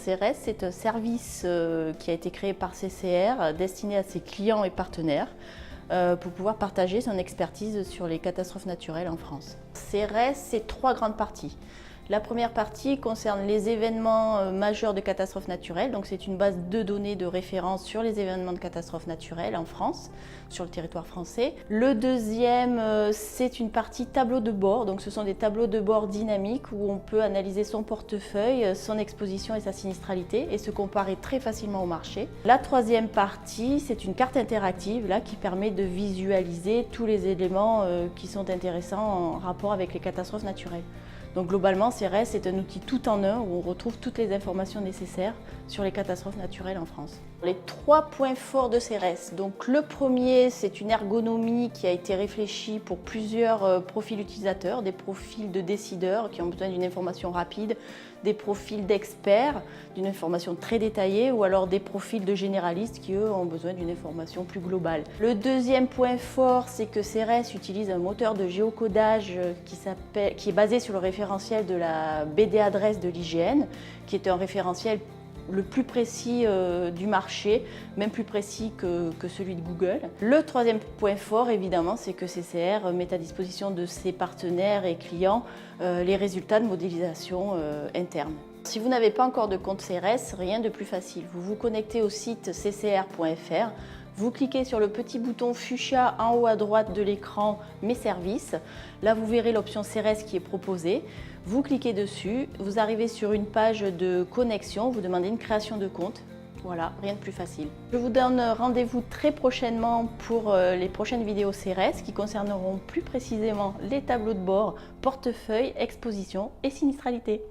CRS, c'est un service qui a été créé par CCR destiné à ses clients et partenaires pour pouvoir partager son expertise sur les catastrophes naturelles en France. CRS, c'est 3 grandes parties. La première partie concerne les événements majeurs de catastrophes naturelles. Donc c'est une base de données de référence sur les événements de catastrophes naturelles en France, sur le territoire français. Le deuxième, c'est une partie tableau de bord. Donc ce sont des tableaux de bord dynamiques où on peut analyser son portefeuille, son exposition et sa sinistralité et se comparer très facilement au marché. La troisième partie, c'est une carte interactive là, qui permet de visualiser tous les éléments qui sont intéressants en rapport avec les catastrophes naturelles. Donc globalement, CRS est un outil tout en un où on retrouve toutes les informations nécessaires sur les catastrophes naturelles en France. Les 3 points forts de CRS. Donc le premier, c'est une ergonomie qui a été réfléchie pour plusieurs profils utilisateurs, des profils de décideurs qui ont besoin d'une information rapide, des profils d'experts, d'une information très détaillée ou alors des profils de généralistes qui, eux, ont besoin d'une information plus globale. Le deuxième point fort, c'est que CRS utilise un moteur de géocodage qui est basé sur le référentiel de la BD adresse de l'IGN, qui est un référentiel le plus précis du marché, même plus précis que celui de Google. Le troisième point fort, évidemment, c'est que CCR met à disposition de ses partenaires et clients les résultats de modélisation interne. Si vous n'avez pas encore de compte CRS, rien de plus facile. Vous vous connectez au site ccr.fr. Vous cliquez sur le petit bouton fuchsia en haut à droite de l'écran « Mes services ». Là, vous verrez l'option CRS qui est proposée. Vous cliquez dessus, vous arrivez sur une page de connexion, vous demandez une création de compte. Voilà, rien de plus facile. Je vous donne rendez-vous très prochainement pour les prochaines vidéos CRS qui concerneront plus précisément les tableaux de bord, portefeuille, exposition et sinistralité.